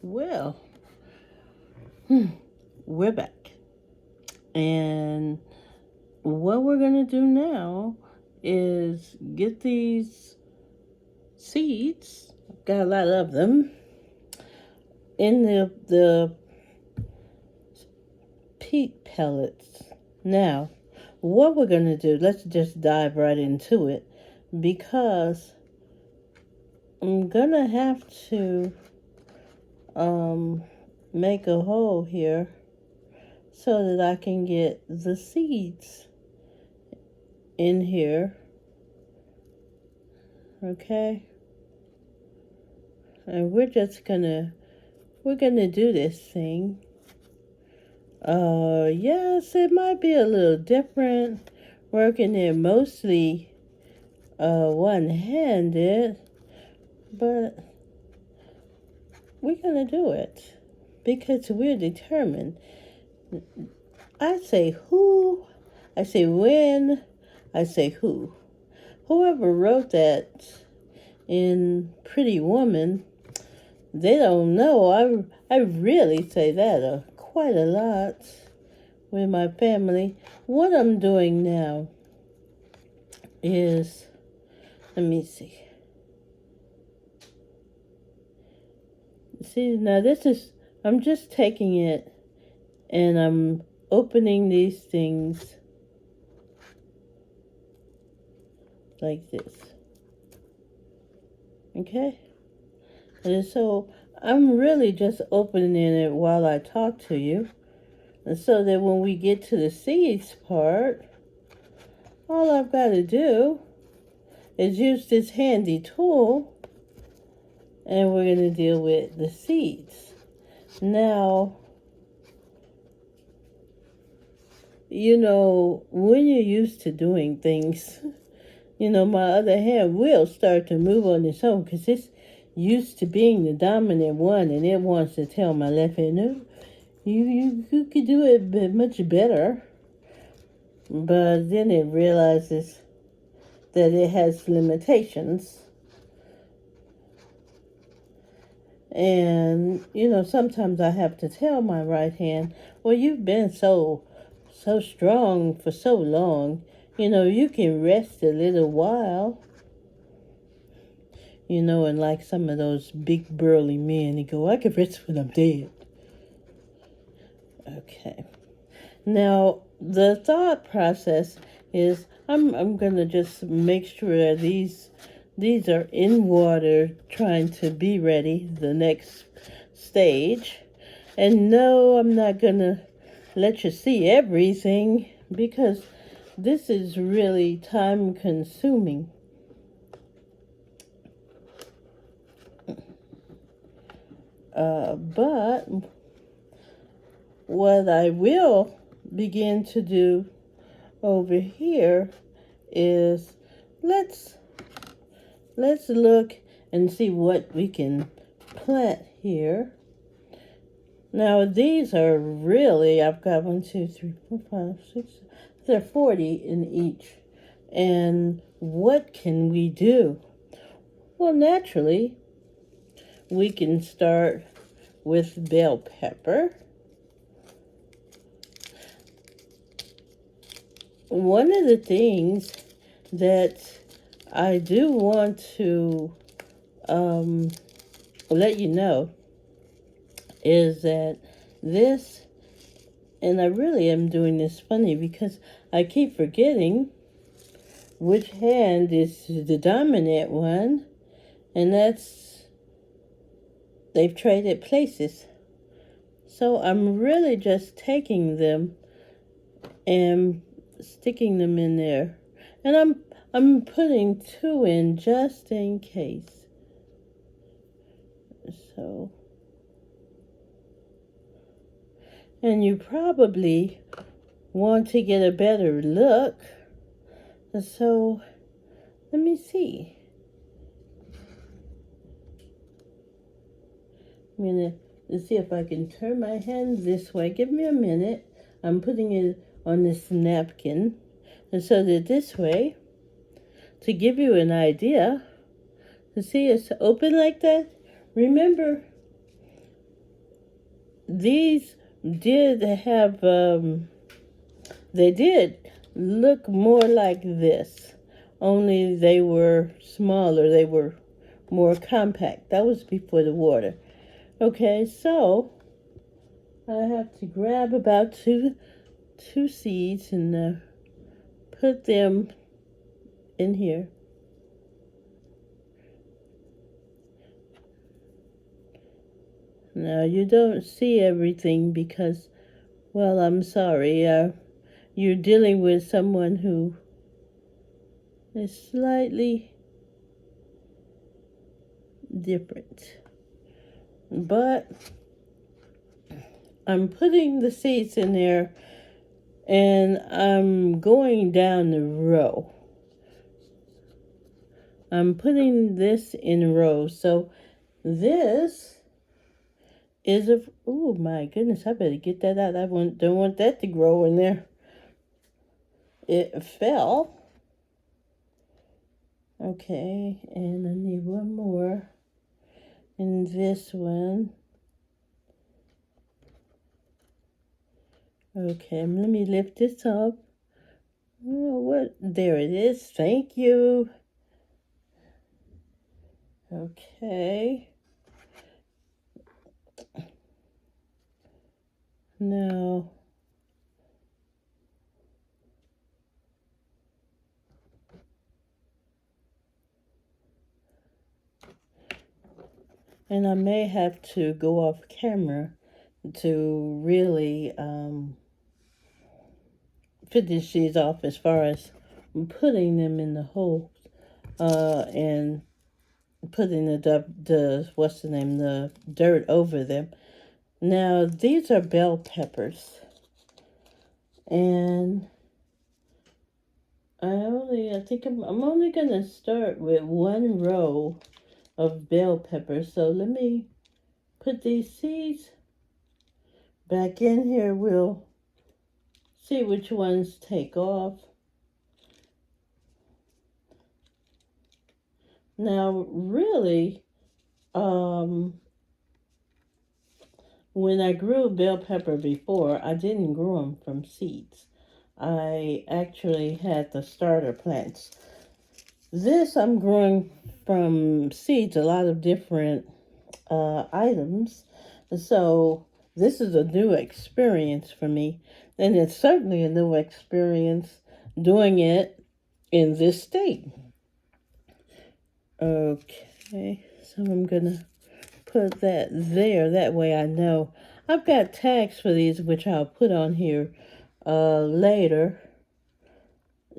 Well, we're back. And what we're going to do now is get these seeds, got a lot of them, in the peat pellets. Now, what we're going to do, let's just dive right into it because I'm going to have to make a hole here so that I can get the seeds in here. Okay? And we're gonna do this thing. Yes, it might be a little different working it mostly one-handed, but we're gonna do it because we're determined. I say who, I say when, I say who. Whoever wrote that in Pretty Woman, they don't know. I really say that quite a lot with my family. What I'm doing now is, let me see. See, now I'm just taking it and I'm opening these things like this. Okay? And so I'm really just opening it while I talk to you. And so that when we get to the seeds part, all I've got to do is use this handy tool and we're going to deal with the seeds. Now, when you're used to doing things, my other hand will start to move on its own because it's used to being the dominant one and it wants to tell my left hand, no, you could do it much better. But then it realizes that it has limitations. And, sometimes I have to tell my right hand, well, you've been so strong for so long. You can rest a little while. And like some of those big burly men, they go, I can rest when I'm dead. Okay. Now, the thought process is I'm going to just make sure these are in water, trying to be ready the next stage. And no, I'm not going to let you see everything because this is really time consuming. But what I will begin to do over here is let's look and see what we can plant here. Now these are really, I've got 1, 2, 3, 4, 5, 6, there are 40 in each. And what can we do? Well, naturally, we can start with bell pepper. One of the things that I do want to let you know is that this, and I really am doing this funny because I keep forgetting which hand is the dominant one, and they've traded places. So I'm really just taking them and sticking them in there. And I'm putting 2 in just in case. So, and you probably want to get a better look. So, let me see. I'm going to see if I can turn my hand this way. Give me a minute. I'm putting it on this napkin. And so that this way, to give you an idea, to see it's open like that. Remember, these did have, they did look more like this, only they were smaller, they were more compact. That was before the water. Okay, so I have to grab about two seeds and put them in here. Now you don't see everything because, well, I'm sorry. You're dealing with someone who is slightly different. But I'm putting the seeds in there and I'm going down the row. I'm putting this in rows. So this is a, oh my goodness, I better get that out. Don't want that to grow in there. It fell. Okay, and I need one more in this one. Okay, let me lift this up. Oh, what? There it is. Thank you. Okay. Now, and I may have to go off camera to really finish these off as far as putting them in the hole and putting the what's the name, the dirt over them. Now, these are bell peppers. And I think I'm only going to start with one row of bell peppers. So let me put these seeds back in here. We'll see which ones take off. Now, really, when I grew bell pepper before, I didn't grow them from seeds. I actually had the starter plants. This I'm growing from seeds, a lot of different items. So this is a new experience for me. And it's certainly a new experience doing it in this state. Okay, so I'm going to put that there. That way I know. I've got tags for these, which I'll put on here later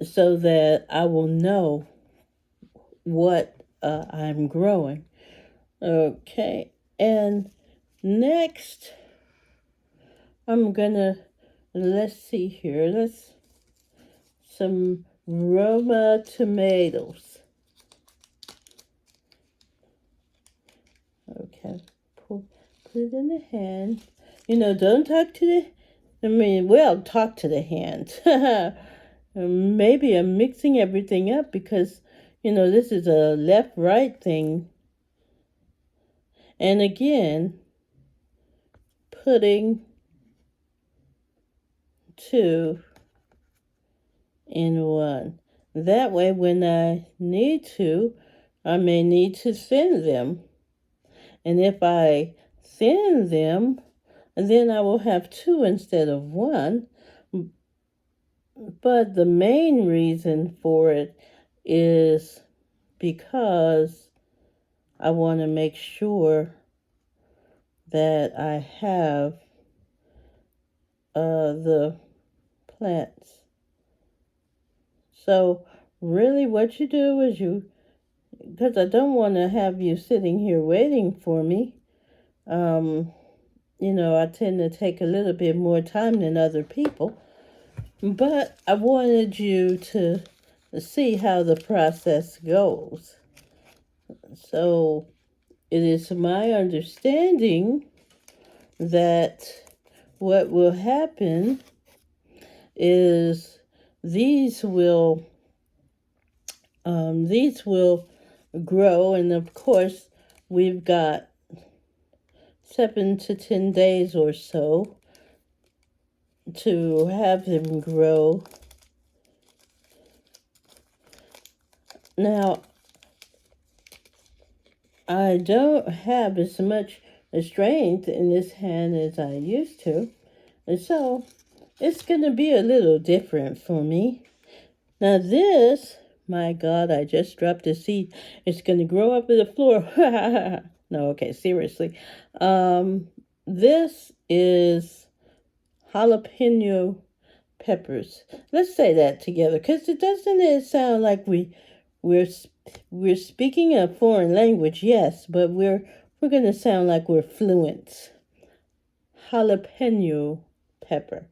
so that I will know what I'm growing. Okay, and next I'm gonna, let's see here, some Roma tomatoes. Okay, put it in the hand. You know, don't talk to talk to the hand. Maybe I'm mixing everything up because, this is a left-right thing. And again, putting two in one. That way, when I need to, I may need to thin them. And if I thin them, then I will have two instead of one. But the main reason for it is because I want to make sure that I have the plants. So really what you do is because I don't want to have you sitting here waiting for me. I tend to take a little bit more time than other people. But I wanted you to see how the process goes. So it is my understanding that what will happen is these will grow, and of course we've got 7 to 10 days or so to have them grow. Now, I don't have as much strength in this hand as I used to, and so it's going to be a little different for me. Now this, my God, I just dropped a seed. It's going to grow up to the floor. No, okay, seriously. This is jalapeno peppers. Let's say that together, because it sound like we're speaking a foreign language, yes, but we're going to sound like we're fluent. Jalapeno pepper.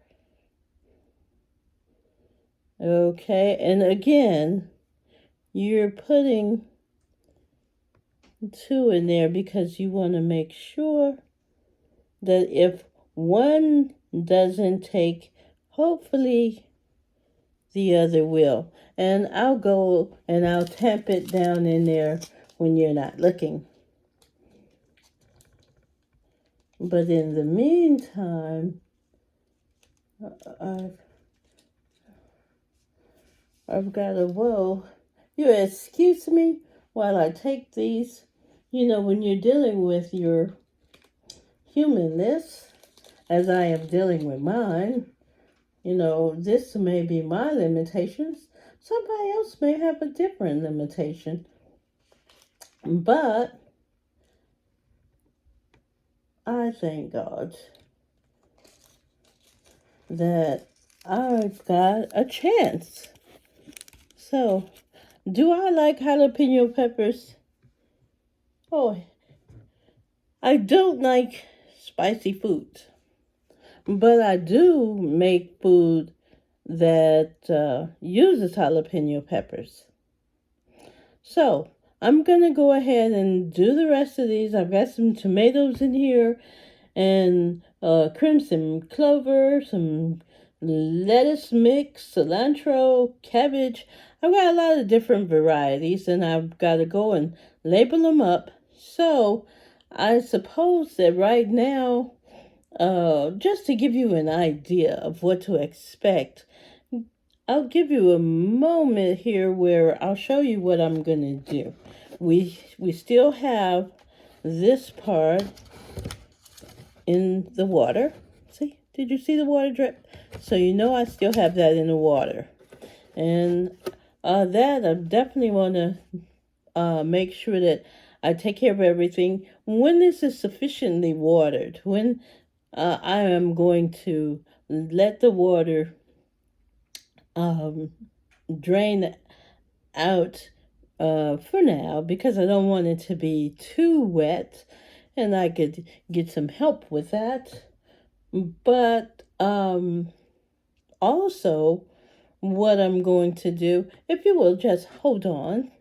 Okay, and again, you're putting 2 in there because you want to make sure that if one doesn't take, hopefully the other will. And I'll go and I'll tamp it down in there when you're not looking. But in the meantime, I've got a whoa. You excuse me while I take these. You know, when you're dealing with your humanness, as I am dealing with mine, you know, this may be my limitations. Somebody else may have a different limitation. But I thank God that I've got a chance. So, do I like jalapeno peppers? Oh, I don't like spicy food, but I do make food that uses jalapeno peppers. So, I'm going to go ahead and do the rest of these. I've got some tomatoes in here and crimson clover, some lettuce mix, cilantro, cabbage. I've got a lot of different varieties, and I've got to go and label them up. So I suppose that right now, just to give you an idea of what to expect, I'll give you a moment here where I'll show you what I'm going to do. We still have this part in the water. See, did you see the water drip? So you know I still have that in the water. And that I definitely want to make sure that I take care of everything. When this is sufficiently watered, when I am going to let the water drain out for now, because I don't want it to be too wet, and I could get some help with that. But also, what I'm going to do, if you will just hold on.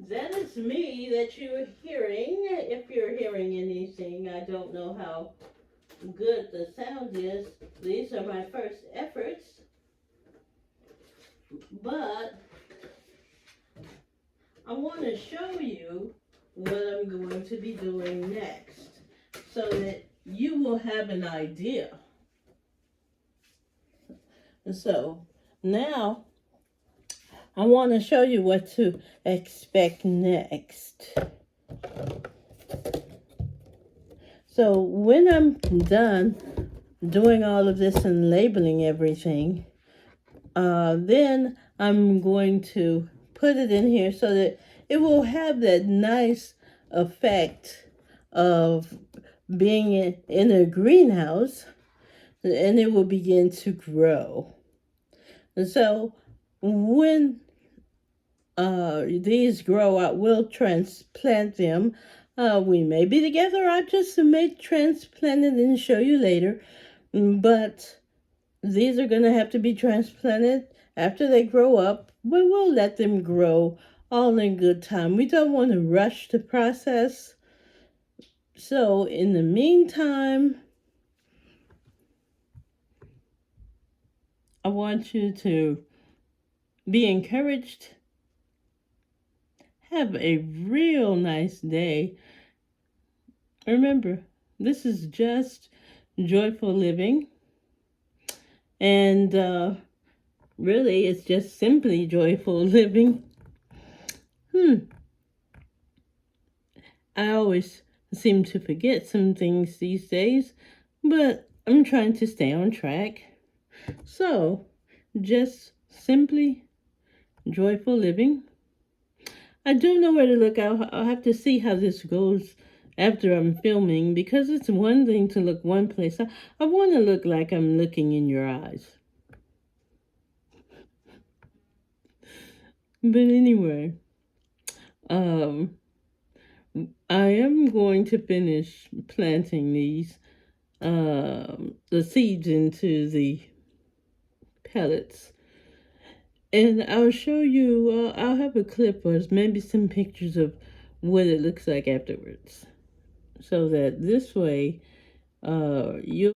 That is me that you're hearing. If you're hearing anything, I don't know how good the sound is. These are my first efforts. But I want to show you what I'm going to be doing next so that you will have an idea. So now I want to show you what to expect next. So when I'm done doing all of this and labeling everything, then I'm going to put it in here so that it will have that nice effect of being in a greenhouse, and it will begin to grow. And so when these grow out, we'll transplant them. We may be together. I just may transplant it and show you later. But these are going to have to be transplanted after they grow up. We will let them grow all in good time. We don't want to rush the process. So in the meantime, I want you to be encouraged. Have a real nice day. Remember, this is just joyful living. And really, it's just simply joyful living. I always seem to forget some things these days, but I'm trying to stay on track. So, just simply joyful living. I don't know where to look. I'll have to see how this goes after I'm filming, because it's one thing to look one place. I want to look like I'm looking in your eyes. But anyway, um, I am going to finish planting the seeds into the pellets. And I'll show you, I'll have a clip or maybe some pictures of what it looks like afterwards. So that this way, you